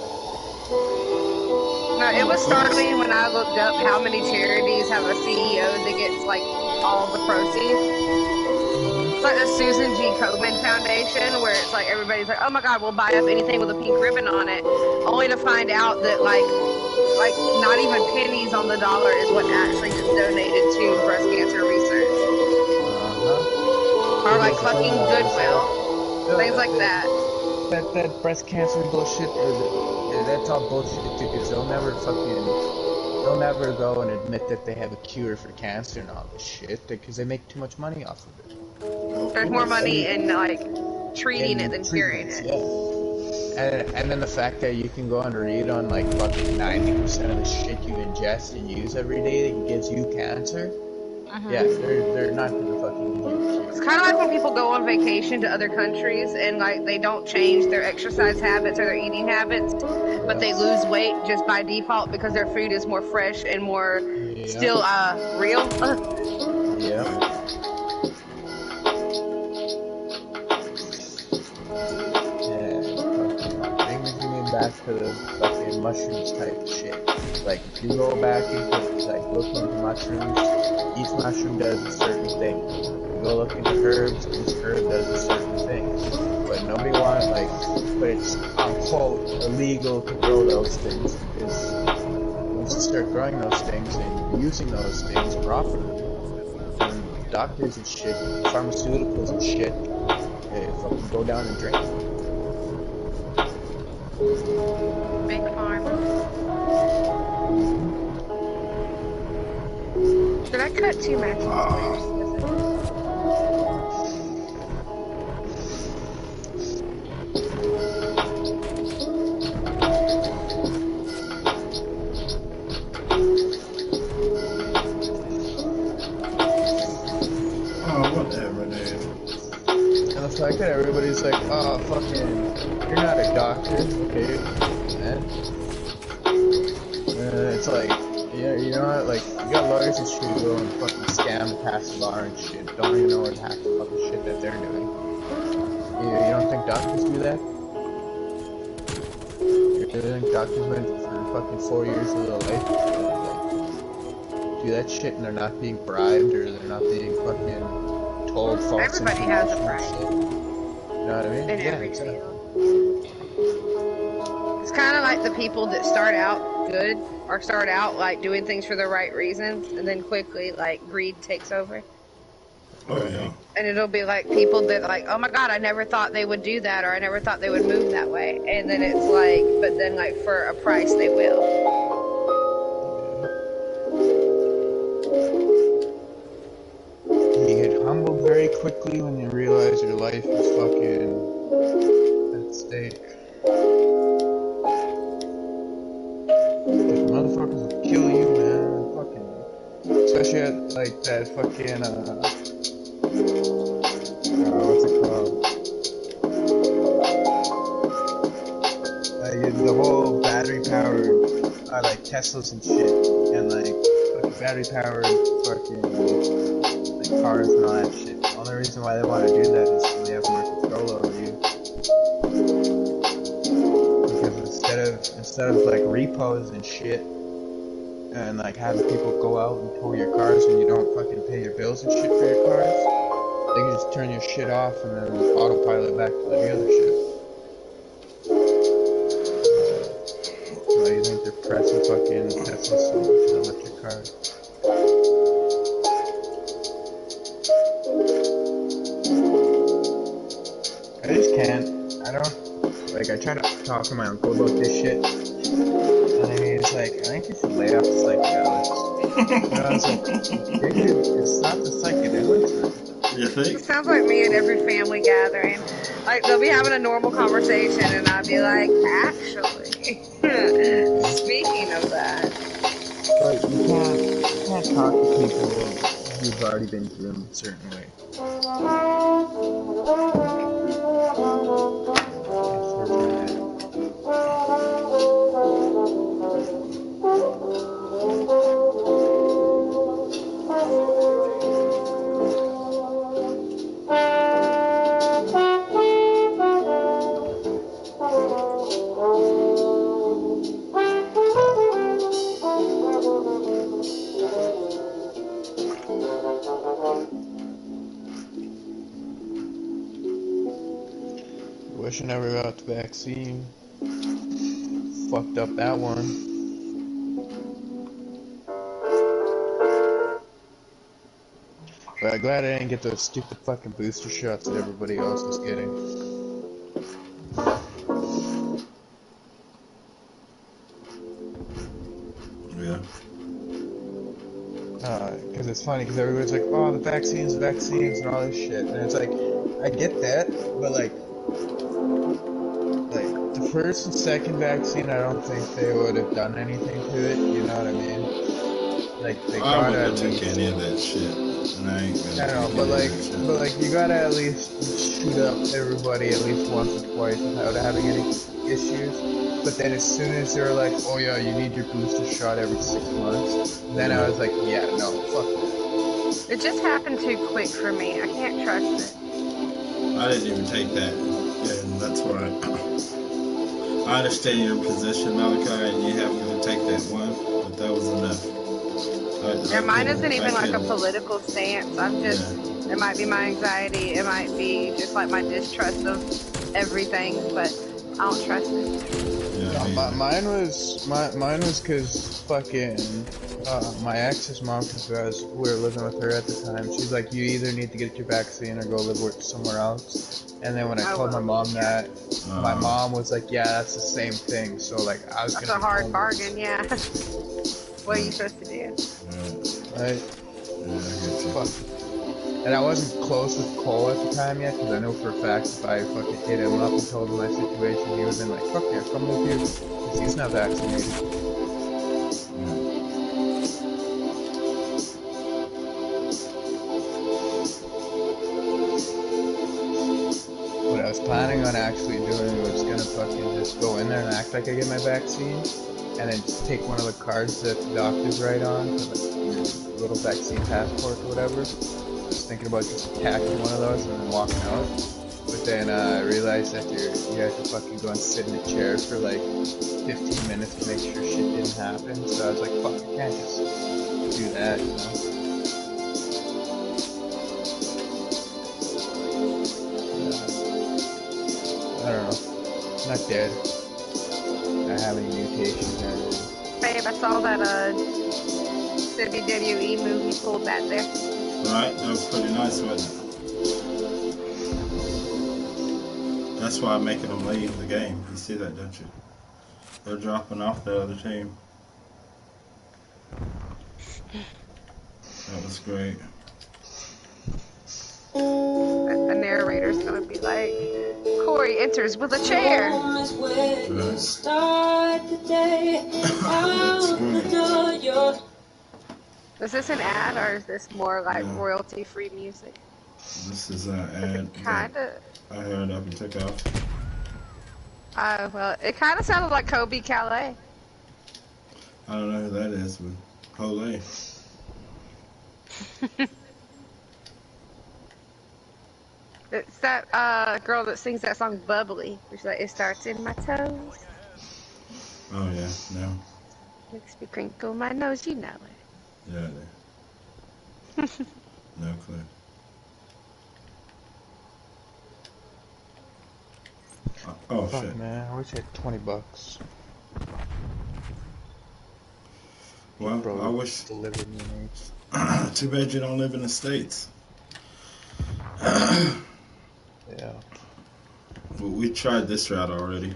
A: No, it was startling when I looked up how many charities have a CEO that gets like all the proceeds. It's like the Susan G. Komen Foundation, where it's like everybody's like, "Oh my God, we'll buy up anything with a pink ribbon on it," only to find out that like not even pennies on the dollar is what actually gets donated to breast cancer research, or like fucking Goodwill, things like that.
C: That breast cancer bullshit, that's all bullshit too, because they'll never go and admit that they have a cure for cancer and all this shit, because they make too much money off of it.
A: There's more money in like treating it than curing it.
C: Yeah. And then the fact that you can go and read on like fucking 90% of the shit you ingest and use every day that gives you cancer. Yeah, they're not gonna fucking give you.
A: It's kind of like when people go on vacation to other countries and like they don't change their exercise habits or their eating habits, but they lose weight just by default because their food is more fresh and more still real.
C: Yeah. Brings me back to the fucking mushrooms type shit. Like if you go back into like looking into mushrooms, each mushroom does a certain thing. You go look into herbs, each herb does a certain thing. But nobody wants but it's unquote illegal to grow those things, because once you start growing those things and using those things properly, then doctors and shit, pharmaceuticals and shit, they fucking go down the drain.
A: Big Pharma. Did I cut two matching squares?
D: Whatever, dude.
C: And the fact that everybody's like, oh, fucking, you're not a doctor, okay, man. It's like, yeah, you know what, like, you got lawyers and shit who go and fucking scam and pass the bar and shit, don't even know what half the fucking shit that they're doing. You don't think doctors do that? You think doctors went for fucking 4 years of their life do that shit and they're not being bribed or they're not being fucking told false
A: Everybody has a
C: information and
A: price.
C: shit? You know what I mean?
A: In
C: Yeah,
A: every
C: exactly.
A: field. It's kind of like the people that start out good or start out like doing things for the right reasons, and then quickly like greed takes over.
D: Oh, yeah.
A: And it'll be like people that like, oh my God, I never thought they would do that, or I never thought they would move that way. And then it's like, but then like for a price they will.
C: You get humbled very quickly when you realize your life is fucking at stake. Because motherfuckers will kill you, man. Fucking, especially at like that fucking what's it called? The whole battery powered, like Teslas and shit, and like fucking battery powered fucking like cars and all that shit. The only reason why they want to do that is so they have more control over you. Because instead of like repos and shit, and like having people go out and tow your cars when you don't fucking pay your bills and shit for your cars, they can just turn your shit off and then autopilot back to the dealership. Why do you think they're pressing fucking Tesla so much in electric cars? I just can't. I don't. Like, I try to talk to my uncle about this shit. And I mean, he's like, I think you should lay off the psychedelics. And I was like, dude, it's not the psychedelics.
D: You
A: It
D: think?
A: sounds like me at every family gathering. Like, they'll be having a normal conversation, and I'll be like, actually, speaking of that.
C: But you can't talk to people who've already been groomed a certain way. Wish I never got the vaccine. Fucked up that one. But I'm glad I didn't get those stupid fucking booster shots that everybody else was getting.
D: Yeah.
C: Because it's funny, because everybody's like, oh, the vaccines, and all this shit. And it's like, I get that, but like the first and second vaccine, I don't think they would have done anything to it, you know what I mean? Like, they
D: I
C: gotta
D: wouldn't
C: at
D: have
C: least...
D: took any of that shit. And I ain't gonna
C: I don't know,
D: take
C: but
D: any of that shit.
C: like, you gotta at least shoot up everybody at least once or twice without having any issues. But then as soon as they're like, oh yeah, you need your booster shot every 6 months, then I was like, yeah, no, fuck that.
A: It just happened too quick for me. I can't trust it.
D: I didn't even take that. And that's why I understand your position, Malachi, and you have to take that one, but that was enough.
A: Yeah, mine isn't even like a
D: couldn't.
A: political stance. I'm just, it might be my anxiety, it might be just like my distrust of everything, but I don't trust it.
D: Yeah,
C: Mine was because fucking my ex's mom, because we were living with her at the time. She's like, you either need to get your vaccine or go live somewhere else. And then when I told my mom that, my mom was like, yeah, that's the same thing. So like, I was
A: That's
C: gonna
A: a hard bargain, yeah. What are you supposed to do?
C: Right?
D: Yeah, I get you.
C: Fuck. And I wasn't close with Cole at the time yet, because I know for a fact if I fucking hit him up and told him my situation, he would have been like, fuck yeah, come live here, because he's not vaccinated. What I was planning on actually doing was gonna fucking just go in there and act like I get my vaccine, and then just take one of the cards that the doctors write on, for like your little vaccine passport or whatever. Thinking about just attaching one of those and then walking out, but then I realized that you have to fucking go and sit in a chair for like 15 minutes to make sure shit didn't happen. So I was like, fuck, I can't just do that, you know? I don't know. I'm not dead. I have any mutations or anything.
A: Babe, I saw that WWE movie pulled that there.
D: Right? That was pretty nice, wasn't it? That's why I'm making them leave the game. You see that, don't you? They're dropping off the other team. That was great.
A: The narrator's gonna be like, Corey enters with a chair.
D: Right.
F: Start the day out the door.
A: Is this an ad or is this more like royalty-free music?
D: This is an ad
A: Kinda.
D: I heard up and took off.
A: Well, it kind of sounded like Kobe Calais.
D: I don't know who that is, but Olay.
A: It's that girl that sings that song Bubbly. She's like, it starts in my toes.
D: Oh yeah, no.
A: Makes me crinkle my nose, you know it.
D: Yeah, no clue. Oh
C: Fuck,
D: shit.
C: man, I wish I had $20.
D: Well,
C: Bro,
D: I wish.
C: delivered me an
D: Too bad you don't live in the States.
C: Yeah.
D: Well, we tried this route already.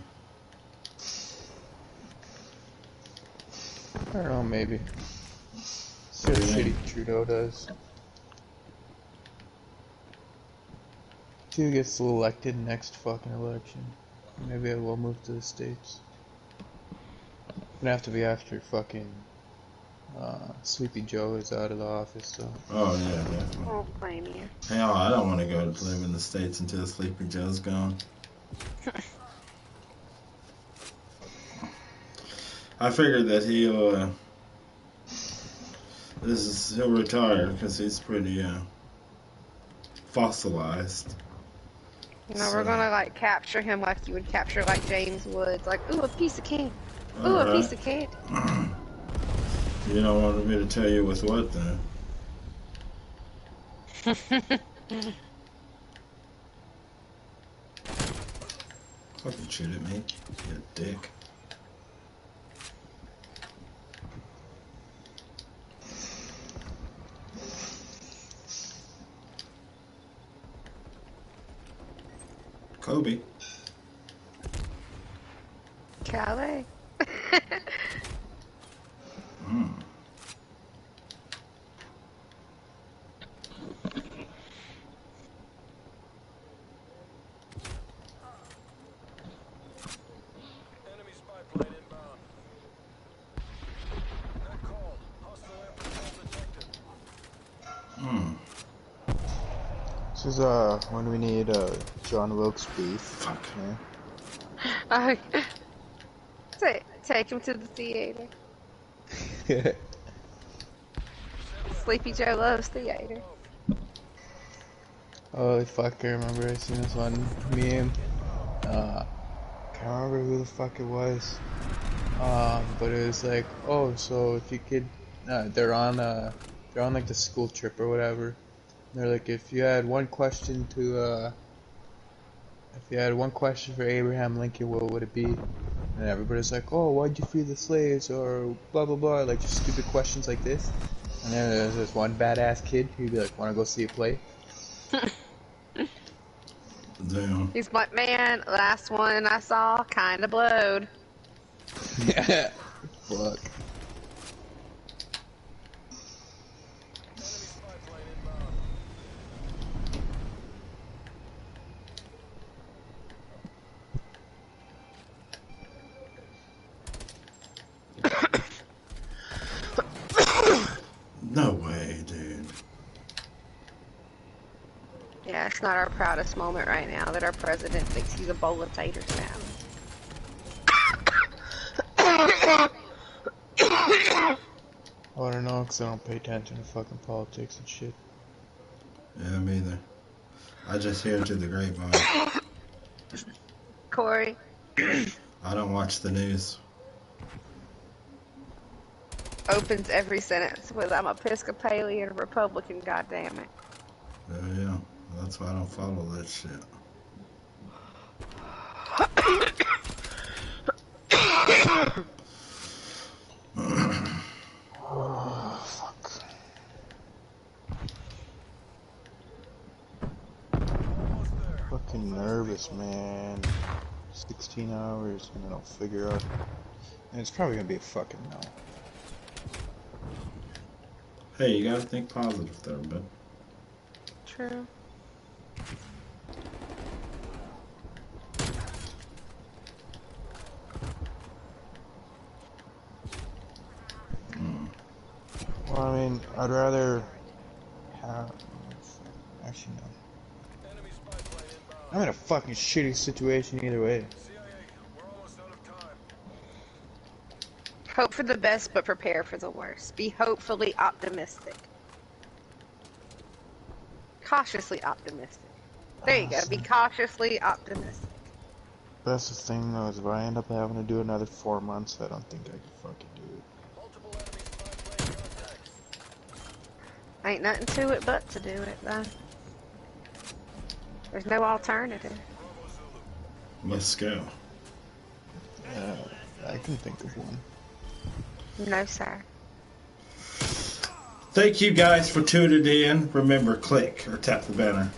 C: I don't know, maybe. See what shitty Trudeau does. See who gets elected next fucking election. Maybe I will move to the States. Gonna have to be after fucking Sleepy Joe is out of the office, though.
D: Oh yeah, definitely.
A: I won't blame you.
D: Hell, I don't want to go to live in the States until Sleepy Joe's gone. I figured that he'll retire because he's pretty fossilized.
A: You know, we're gonna like capture him like you would capture like James Woods, like ooh a piece of candy, ooh a piece of candy.
D: You don't want me to tell you what's what then? Fucking shoot at me, you dick. Kobe.
A: Calais.
D: Mm.
C: This is when we need John Wilkes Booth.
D: Fuck.
A: Take him to the theater. Sleepy Joe loves theater.
C: Holy fuck, I remember I seen this one meme. Can't remember who the fuck it was. But it was like, oh, so if you could, they're on like the school trip or whatever. They're like, if you had one question for Abraham Lincoln, what would it be? And everybody's like, oh, why'd you free the slaves? Or blah, blah, blah. Like, just stupid questions like this. And then there's this one badass kid who'd be like, wanna go see a play?
D: Damn.
A: He's like, man, last one I saw kinda blowed.
C: Yeah. Fuck.
D: No way, dude.
A: Yeah, it's not our proudest moment right now that our president thinks he's a bowl of taters now.
C: I wanna know because I don't pay attention to fucking politics and shit.
D: Yeah, me either. I just hear it through the grapevine.
A: Corey,
D: I don't watch the news.
A: opens every sentence with I'm Episcopalian Republican, goddammit.
D: Yeah. That's why I don't follow that shit.
C: Oh, fuck. Fucking nervous, man. 16 hours and then I'll figure out. And it's probably gonna be a fucking no.
D: Hey, you gotta think positive there, bud.
A: True.
C: Well, I mean, I'd rather have. Actually, no. I'm in a fucking shitty situation either way.
A: Hope for the best, but prepare for the worst. Be hopefully optimistic. Cautiously optimistic. There you go. Be cautiously optimistic.
C: That's the thing, though, is if I end up having to do another 4 months, I don't think I can fucking do it.
A: Ain't nothing to it but to do it, though. There's no alternative.
D: Let's go.
C: Yeah, I can think of one.
A: No, sir.
D: Thank you guys for tuning in. Remember, click or tap the banner.